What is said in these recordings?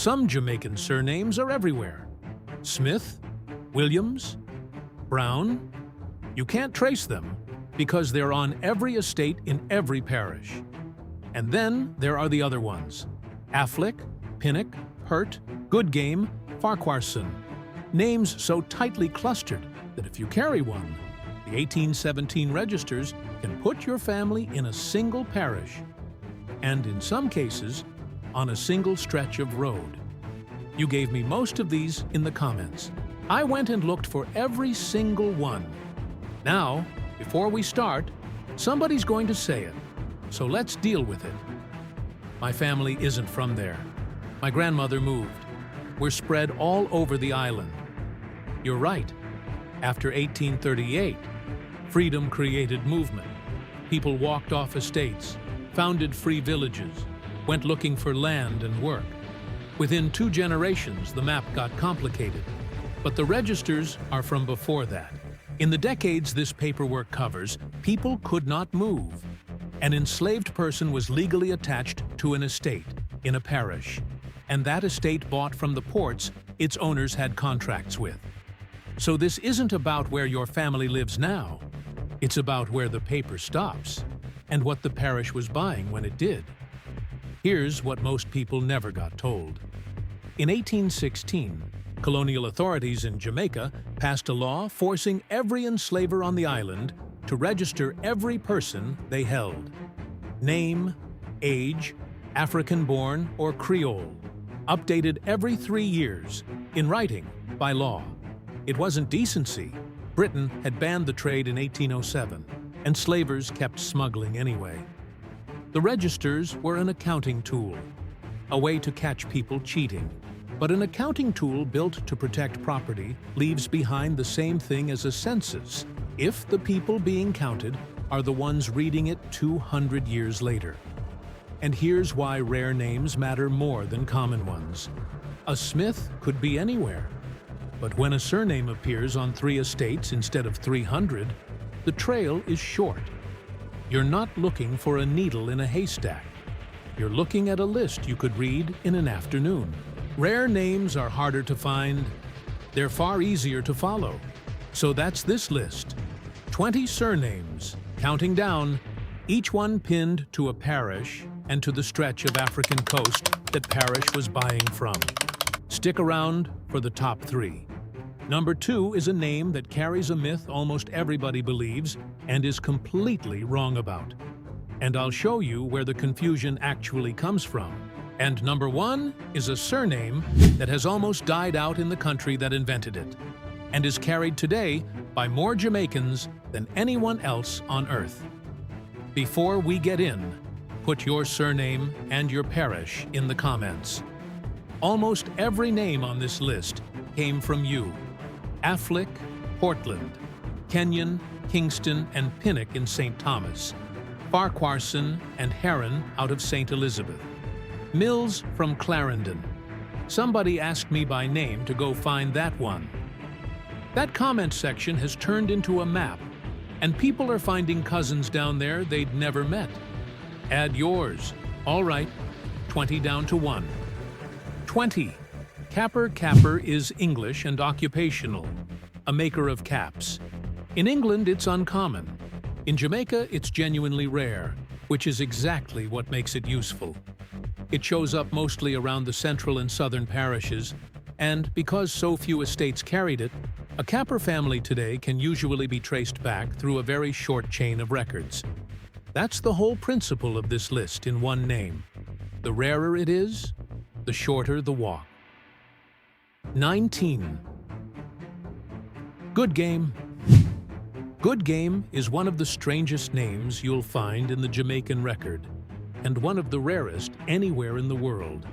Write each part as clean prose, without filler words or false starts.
Some Jamaican surnames are everywhere. Smith, Williams, Brown. You can't trace them because they're on every estate in every parish. And then there are the other ones. Afflick, Pinnock, Peart, Goodgame, Farquharson. Names so tightly clustered that if you carry one, the 1817 registers can put your family in a single parish, and in some cases, on a single stretch of road. You gave me most of these in the comments. I went and looked for every single one. Now, before we start, somebody's going to say it, so let's deal with it. My family isn't from there. My grandmother moved. We're spread all over the island. You're right. After 1838, freedom created movement. People walked off estates, founded free villages, went looking for land and work. Within 2 generations, the map got complicated, but the registers are from before that. In the decades this paperwork covers, people could not move. An enslaved person was legally attached to an estate in a parish, and that estate bought from the ports its owners had contracts with. So this isn't about where your family lives now. It's about where the paper stops and what the parish was buying when it did. Here's what most people never got told. In 1816, colonial authorities in Jamaica passed a law forcing every enslaver on the island to register every person they held. Name, age, African-born or Creole, updated every 3 years, in writing, by law. It wasn't decency. Britain had banned the trade in 1807, and slavers kept smuggling anyway. The registers were an accounting tool, a way to catch people cheating. But an accounting tool built to protect property leaves behind the same thing as a census if the people being counted are the ones reading it 200 years later. And here's why rare names matter more than common ones. A Smith could be anywhere. But when a surname appears on 3 estates instead of 300, the trail is short. You're not looking for a needle in a haystack. You're looking at a list you could read in an afternoon. Rare names are harder to find. They're far easier to follow. So that's this list. 20 surnames, counting down, each one pinned to a parish and to the stretch of African coast that Parish was buying from. Stick around for the top 3. Number 2 is a name that carries a myth almost everybody believes and is completely wrong about. And I'll show you where the confusion actually comes from. And number 1 is a surname that has almost died out in the country that invented it, and is carried today by more Jamaicans than anyone else on earth. Before we get in, put your surname and your parish in the comments. Almost every name on this list came from you. Afflick, Portland, Kenyon, Kingston, and Pinnock in St. Thomas, Farquharson and Heron out of St. Elizabeth, Mills from Clarendon. Somebody asked me by name to go find that one. That comment section has turned into a map, and people are finding cousins down there they'd never met. Add yours. All right, 20 down to 1. 20. Capper is English and occupational, a maker of caps. In England, it's uncommon. In Jamaica, it's genuinely rare, which is exactly what makes it useful. It shows up mostly around the central and southern parishes, and because so few estates carried it, a capper family today can usually be traced back through a very short chain of records. That's the whole principle of this list in one name. The rarer it is, the shorter the walk. 19. Goodgame. Goodgame is one of the strangest names you'll find in the Jamaican record, and one of the rarest anywhere in the world.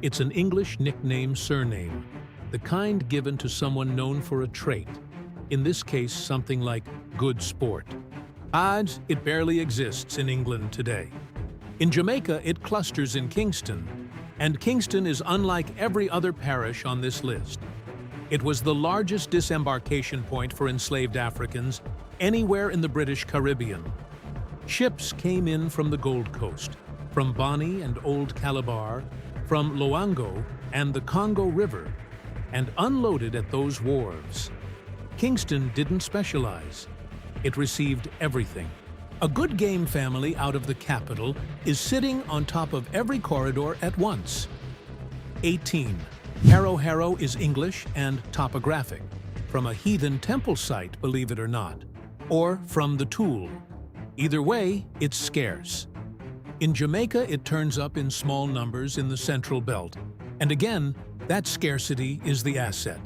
It's an English nickname surname, the kind given to someone known for a trait, in this case something like good sport. Odds, it barely exists in England today. In Jamaica, it clusters in Kingston, and Kingston is unlike every other parish on this list. It was the largest disembarkation point for enslaved Africans anywhere in the British Caribbean. Ships came in from the Gold Coast, from Bonny and Old Calabar, from Loango and the Congo River and unloaded at those wharves. Kingston didn't specialize. It received everything. A Goodgame family out of the capital is sitting on top of every corridor at once. 18. Harrow is English and topographic, from a heathen temple site, believe it or not, or from the Tool. Either way, it's scarce. In Jamaica, it turns up in small numbers in the Central Belt, and again, that scarcity is the asset.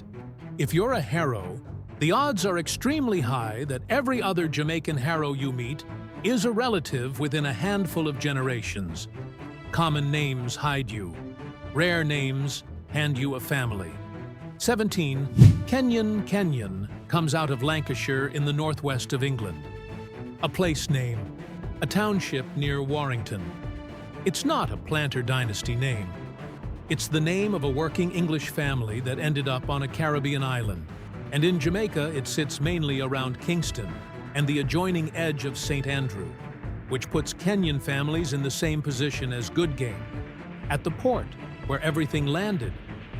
If you're a Harrow, the odds are extremely high that every other Jamaican Harrow you meet is a relative within a handful of generations. Common names hide you. Rare names hand you a family. 17. Kenyon comes out of Lancashire in the northwest of England. A place name, a township near Warrington. It's not a planter dynasty name. It's the name of a working English family that ended up on a Caribbean island. And in Jamaica, it sits mainly around Kingston and the adjoining edge of St. Andrew, which puts Kenyon families in the same position as Goodgame, at the port where everything landed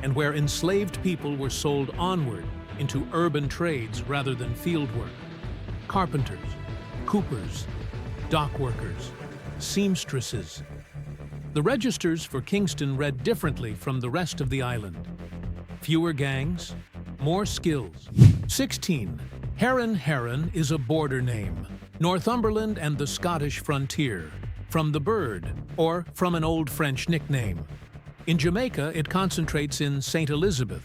and where enslaved people were sold onward into urban trades rather than field work. Carpenters, coopers, dock workers, seamstresses. The registers for Kingston read differently from the rest of the island. Fewer gangs, more skills. 16. Heron is a border name, Northumberland and the Scottish frontier, from the bird, or from an old French nickname. In Jamaica, it concentrates in St. Elizabeth,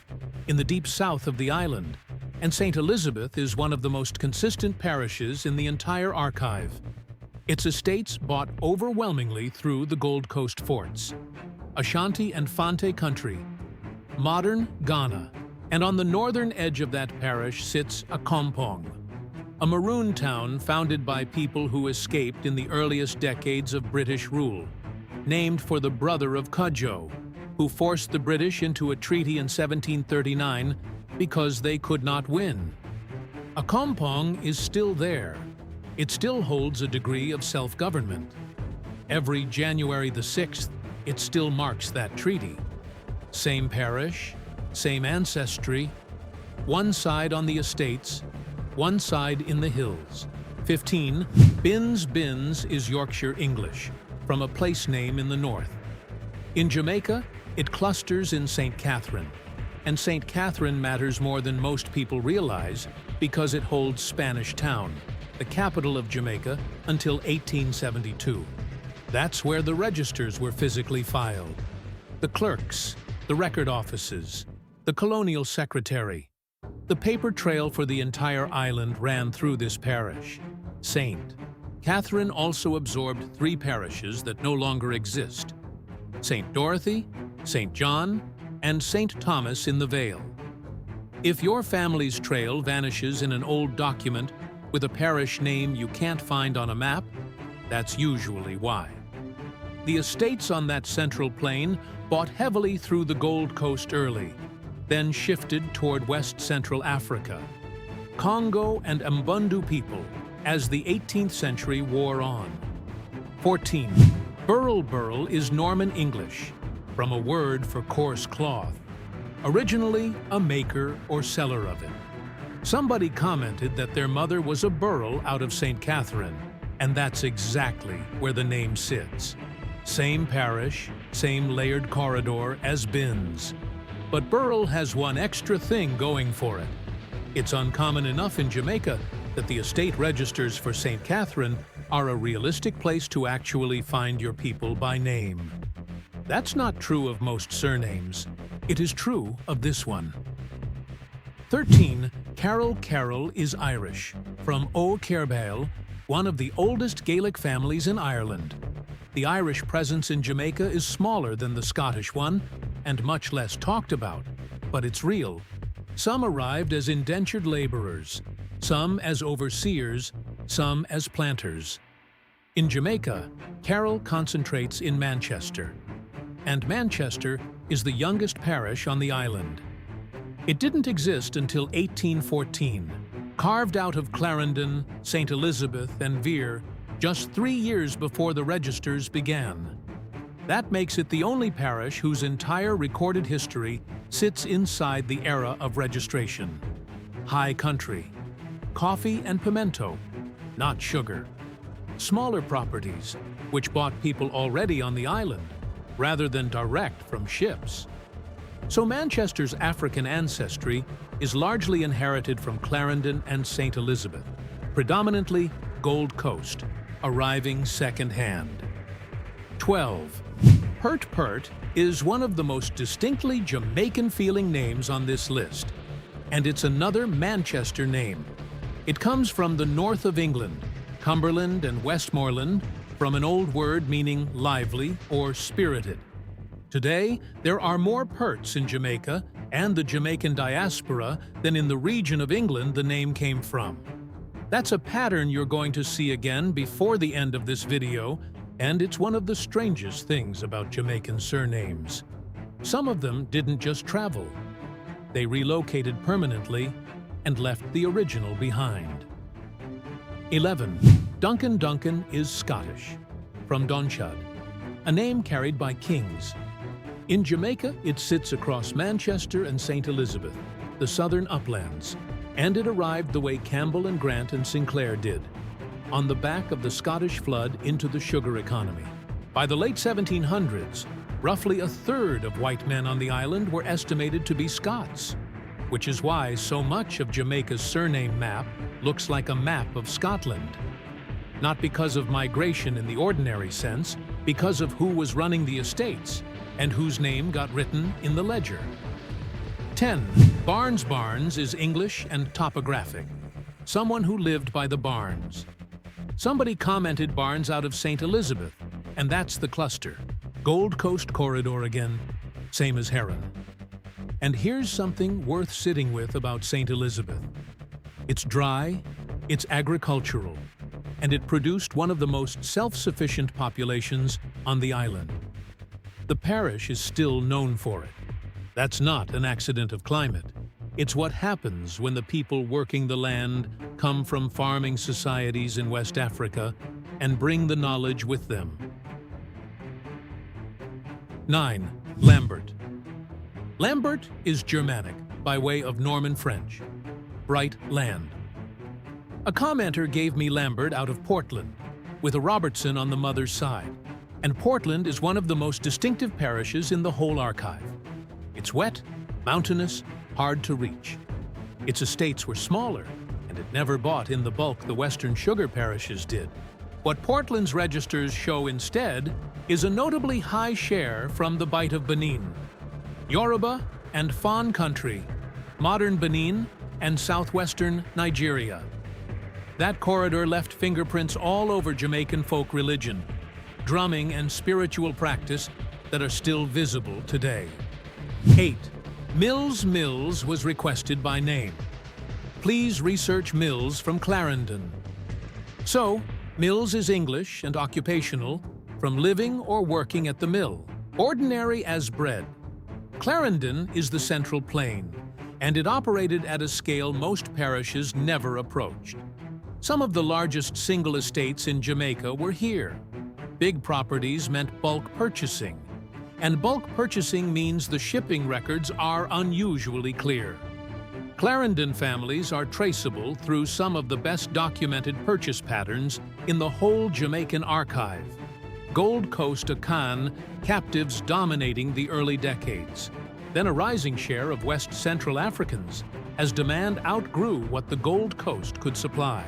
in the deep south of the island, and St. Elizabeth is one of the most consistent parishes in the entire archive. Its estates bought overwhelmingly through the Gold Coast forts, Ashanti and Fante country, modern Ghana, and on the northern edge of that parish sits Akompong, a Maroon town founded by people who escaped in the earliest decades of British rule, named for the brother of Cudjoe, who forced the British into a treaty in 1739 because they could not win. Akompong is still there. It still holds a degree of self-government. Every January the 6th, it still marks that treaty. Same parish, same ancestry, one side on the estates, one side in the hills. 15. Binns is Yorkshire English, from a place name in the north. In Jamaica, it clusters in St. Catherine, and St. Catherine matters more than most people realize because it holds Spanish Town, the capital of Jamaica, until 1872. That's where the registers were physically filed. The clerks, the record offices, the colonial secretary. The paper trail for the entire island ran through this parish. St. Catherine also absorbed 3 parishes that no longer exist: St. Dorothy, St. John, and St. Thomas in the Vale. If your family's trail vanishes in an old document with a parish name you can't find on a map, that's usually why. The estates on that central plain bought heavily through the Gold Coast early, then shifted toward West Central Africa, Congo and Mbundu people, as the 18th century wore on. 14. Burrell is Norman English, from a word for coarse cloth, originally a maker or seller of it. Somebody commented that their mother was a Burrell out of St. Catherine, and that's exactly where the name sits. Same parish, same layered corridor as Binns. But Burrell has one extra thing going for it. It's uncommon enough in Jamaica that the estate registers for St. Catherine are a realistic place to actually find your people by name. That's not true of most surnames. It is true of this one. 13. Carroll is Irish, from O'Cairbail, one of the oldest Gaelic families in Ireland. The Irish presence in Jamaica is smaller than the Scottish one, and much less talked about, but it's real. Some arrived as indentured laborers, some as overseers, some as planters. In Jamaica, Carroll concentrates in Manchester, and Manchester is the youngest parish on the island. It didn't exist until 1814, carved out of Clarendon, St. Elizabeth, and Vere, just 3 years before the registers began. That makes it the only parish whose entire recorded history sits inside the era of registration. High country. Coffee and pimento, not sugar. Smaller properties, which bought people already on the island, rather than direct from ships. So Manchester's African ancestry is largely inherited from Clarendon and St. Elizabeth, predominantly Gold Coast, arriving second-hand. 12. Peart is one of the most distinctly Jamaican-feeling names on this list, and it's another Manchester name. It comes from the north of England, Cumberland and Westmoreland, from an old word meaning lively or spirited. Today, there are more Pearts in Jamaica and the Jamaican diaspora than in the region of England the name came from. That's a pattern you're going to see again before the end of this video, and it's one of the strangest things about Jamaican surnames. Some of them didn't just travel. They relocated permanently and left the original behind. 11. Duncan is Scottish, from Donchad, a name carried by kings. In Jamaica, it sits across Manchester and St. Elizabeth, the southern uplands, and it arrived the way Campbell and Grant and Sinclair did, on the back of the Scottish flood into the sugar economy. By the late 1700s, roughly a third of white men on the island were estimated to be Scots, which is why so much of Jamaica's surname map looks like a map of Scotland. Not because of migration in the ordinary sense, because of who was running the estates and whose name got written in the ledger. 10. Barnes is English and topographic. Someone who lived by the barns. Somebody commented Barnes out of St. Elizabeth, and that's the cluster. Gold Coast corridor again, same as Heron. And here's something worth sitting with about St. Elizabeth. It's dry, it's agricultural, and it produced one of the most self-sufficient populations on the island. The parish is still known for it. That's not an accident of climate. It's what happens when the people working the land come from farming societies in West Africa and bring the knowledge with them. 9. Lambert. Lambert is Germanic, by way of Norman French. Bright land. A commenter gave me Lambert out of Portland, with a Robertson on the mother's side. And Portland is one of the most distinctive parishes in the whole archive. It's wet, mountainous, hard to reach. Its estates were smaller, and it never bought in the bulk the western sugar parishes did. What Portland's registers show instead is a notably high share from the Bight of Benin, Yoruba and Fan country, modern Benin and southwestern Nigeria. That corridor left fingerprints all over Jamaican folk religion, drumming and spiritual practice that are still visible today. 8. Mills was requested by name. Please research Mills from Clarendon. So, Mills is English and occupational, from living or working at the mill, ordinary as bread. Clarendon is the central plain, and it operated at a scale most parishes never approached. Some of the largest single estates in Jamaica were here. Big properties meant bulk purchasing, and bulk purchasing means the shipping records are unusually clear. Clarendon families are traceable through some of the best documented purchase patterns in the whole Jamaican archive. Gold Coast Akan captives dominating the early decades, then a rising share of West Central Africans as demand outgrew what the Gold Coast could supply.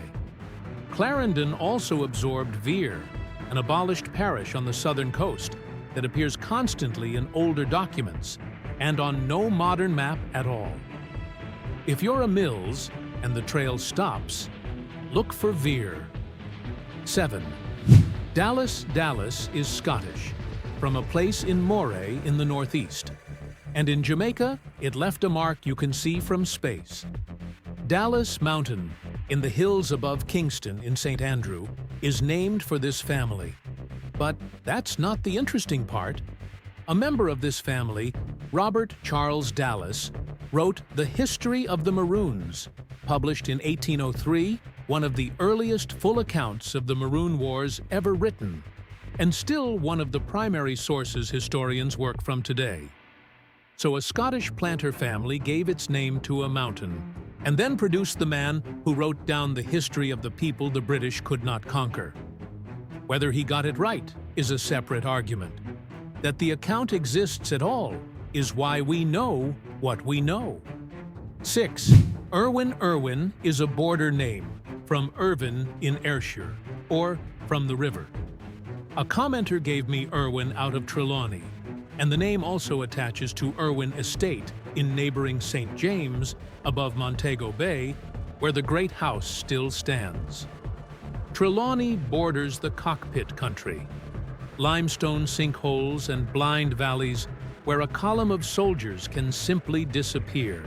Clarendon also absorbed Vere, an abolished parish on the southern coast that appears constantly in older documents and on no modern map at all. If you're a Mills and the trail stops, look for Vere. 7. Dallas is Scottish, from a place in Moray in the northeast. And in Jamaica, it left a mark you can see from space. Dallas Mountain, in the hills above Kingston in St. Andrew, is named for this family. But that's not the interesting part. A member of this family, Robert Charles Dallas, wrote The History of the Maroons, published in 1803, one of the earliest full accounts of the Maroon Wars ever written. and still one of the primary sources historians work from today. So a Scottish planter family gave its name to a mountain, and then produced the man who wrote down the history of the people the British could not conquer. Whether he got it right is a separate argument. That the account exists at all is why we know what we know. 6. Irwin is a border name from Irvin in Ayrshire, or from the river. A commenter gave me Irwin out of Trelawney, and the name also attaches to Irwin Estate in neighboring St. James above Montego Bay, where the great house still stands. Trelawney borders the cockpit country, limestone sinkholes and blind valleys where a column of soldiers can simply disappear.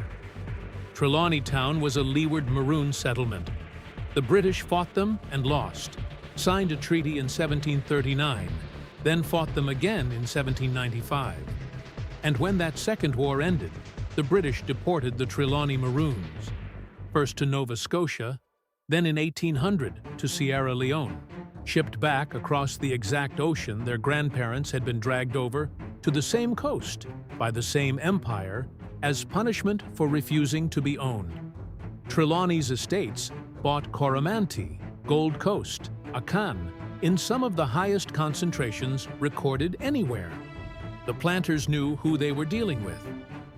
Trelawney Town was a leeward Maroon settlement. The British fought them and lost, signed a treaty in 1739, then fought them again in 1795. And when that second war ended, the British deported the Trelawney Maroons, first to Nova Scotia, then in 1800 to Sierra Leone, shipped back across the exact ocean their grandparents had been dragged over to the same coast by the same empire as punishment for refusing to be owned. Trelawney's estates bought Coromantee, Gold Coast, Akan, in some of the highest concentrations recorded anywhere. The planters knew who they were dealing with.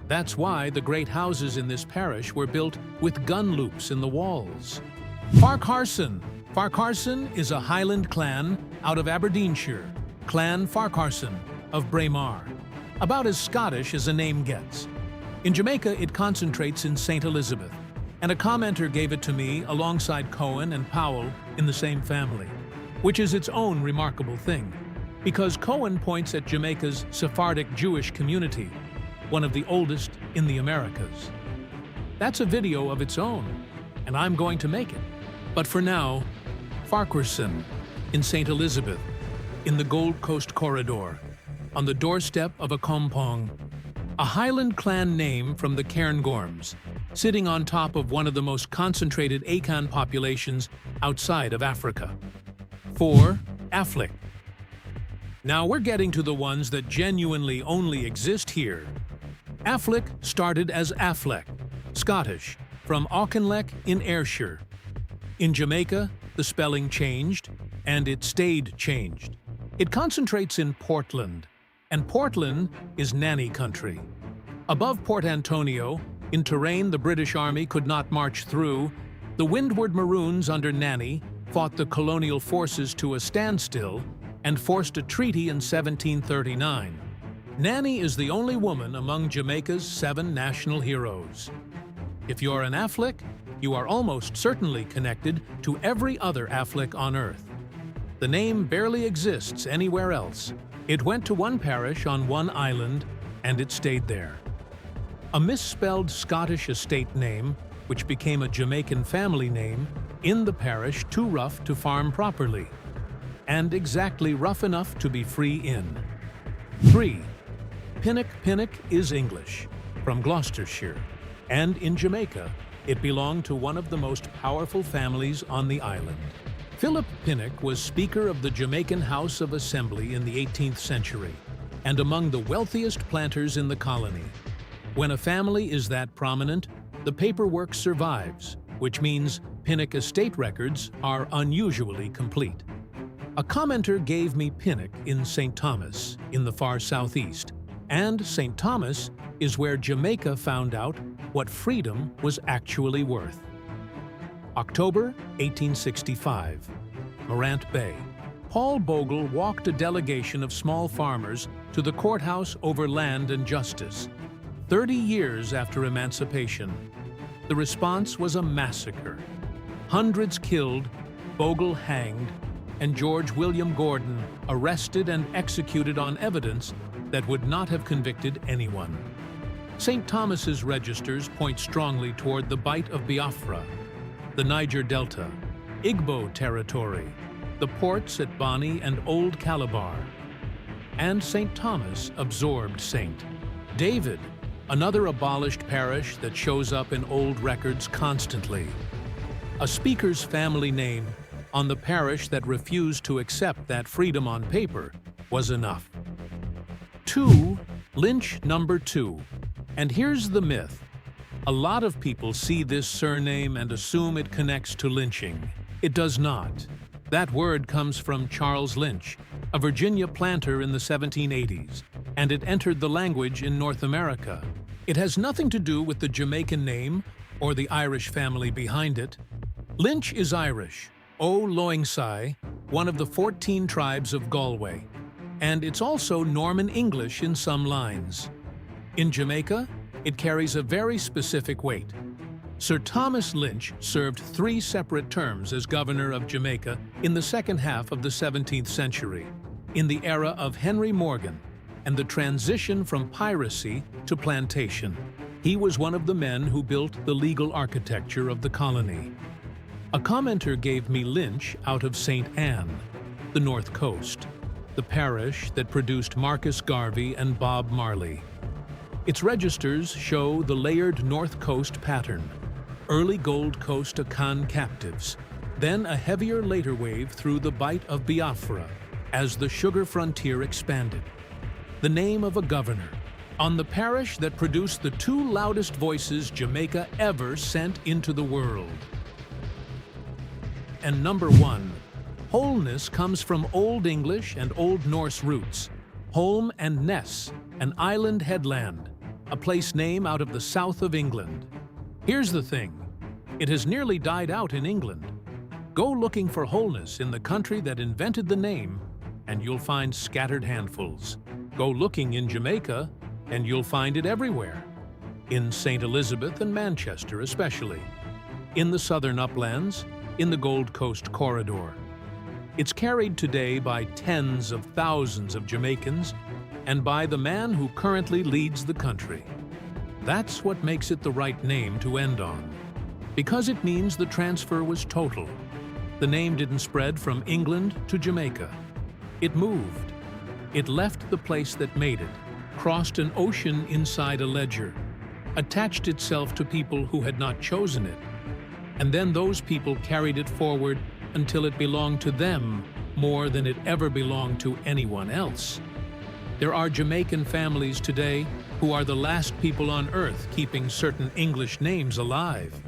That's why the great houses in this parish were built with gun loops in the walls. Farquharson. Farquharson is a Highland clan out of Aberdeenshire, Clan Farquharson of Braemar, about as Scottish as a name gets. In Jamaica, it concentrates in St. Elizabeth, and a commenter gave it to me alongside Cohen and Powell in the same family, which is its own remarkable thing, because Cohen points at Jamaica's Sephardic Jewish community, one of the oldest in the Americas. That's a video of its own, and I'm going to make it. But for now, Farquharson in St. Elizabeth, in the Gold Coast corridor, on the doorstep of a kompong, a Highland clan name from the Cairngorms, sitting on top of one of the most concentrated Akan populations outside of Africa. 4. Afflick. Now we're getting to the ones that genuinely only exist here. Afflick started as Affleck, Scottish, from Auchinleck in Ayrshire. In Jamaica, the spelling changed, and it stayed changed. It concentrates in Portland, and Portland is Nanny country. Above Port Antonio, in terrain the British Army could not march through, the Windward Maroons under Nanny fought the colonial forces to a standstill and forced a treaty in 1739. Nanny is the only woman among Jamaica's 7 national heroes. If you're an Afflick, you are almost certainly connected to every other Afflick on Earth. The name barely exists anywhere else. It went to one parish on one island, and it stayed there. A misspelled Scottish estate name, which became a Jamaican family name, in the parish too rough to farm properly, and exactly rough enough to be free in. 3. Pinnock is English, from Gloucestershire, and in Jamaica, it belonged to one of the most powerful families on the island. Philip Pinnock was Speaker of the Jamaican House of Assembly in the 18th century, and among the wealthiest planters in the colony. When a family is that prominent, the paperwork survives, which means Pinnock estate records are unusually complete. A commenter gave me Pinnock in St. Thomas, in the far southeast, and St. Thomas is where Jamaica found out what freedom was actually worth. October 1865, Morant Bay. Paul Bogle walked a delegation of small farmers to the courthouse over land and justice. 30 years after emancipation, the response was a massacre. Hundreds killed, Bogle hanged, and George William Gordon arrested and executed on evidence that would not have convicted anyone. St. Thomas's registers point strongly toward the Bight of Biafra, the Niger Delta, Igbo territory, the ports at Bonny and Old Calabar. And St. Thomas absorbed St. David, another abolished parish that shows up in old records constantly. A speaker's family name on the parish that refused to accept that freedom on paper was enough. 2. Lynch number 2. And here's the myth. A lot of people see this surname and assume it connects to lynching. It does not. That word comes from Charles Lynch, a Virginia planter in the 1780s, and it entered the language in North America. It has nothing to do with the Jamaican name or the Irish family behind it. Lynch is Irish, O Loingsai, one of the 14 tribes of Galway, and it's also Norman English in some lines. In Jamaica, it carries a very specific weight. Sir Thomas Lynch served 3 separate terms as governor of Jamaica in the second half of the 17th century, in the era of Henry Morgan and the transition from piracy to plantation. He was one of the men who built the legal architecture of the colony. A commenter gave me Lynch out of St. Anne, the North Coast, the parish that produced Marcus Garvey and Bob Marley. Its registers show the layered North Coast pattern, early Gold Coast Akan captives, then a heavier later wave through the Bight of Biafra as the sugar frontier expanded. The name of a governor on the parish that produced the 2 loudest voices Jamaica ever sent into the world. And number 1, Holness comes from Old English and Old Norse roots. Holm and Ness, an island headland, a place name out of the south of England. Here's the thing, it has nearly died out in England. Go looking for Holness in the country that invented the name, and you'll find scattered handfuls. Go looking in Jamaica, and you'll find it everywhere. In St. Elizabeth and Manchester especially. In the southern uplands, in the Gold Coast corridor. It's carried today by tens of thousands of Jamaicans and by the man who currently leads the country. That's what makes it the right name to end on. Because it means the transfer was total. The name didn't spread from England to Jamaica. It moved. It left the place that made it, crossed an ocean inside a ledger, attached itself to people who had not chosen it, and then those people carried it forward until it belonged to them more than it ever belonged to anyone else. There are Jamaican families today who are the last people on earth keeping certain English names alive.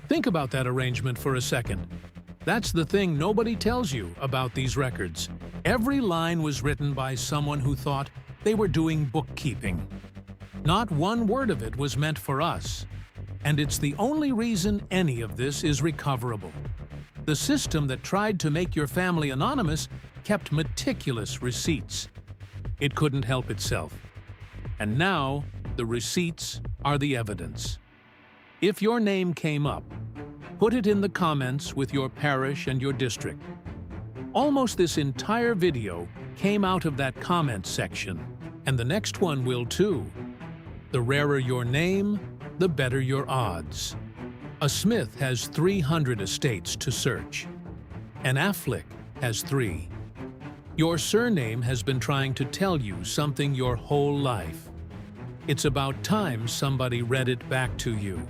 Think about that arrangement for a second. That's the thing nobody tells you about these records. Every line was written by someone who thought they were doing bookkeeping. Not one word of it was meant for us. And it's the only reason any of this is recoverable. The system that tried to make your family anonymous kept meticulous receipts. It couldn't help itself. And now, the receipts are the evidence. If your name came up, put it in the comments with your parish and your district. Almost this entire video came out of that comment section, and the next one will too. The rarer your name, the better your odds. A Smith has 300 estates to search. An Afflick has 3. Your surname has been trying to tell you something your whole life. It's about time somebody read it back to you.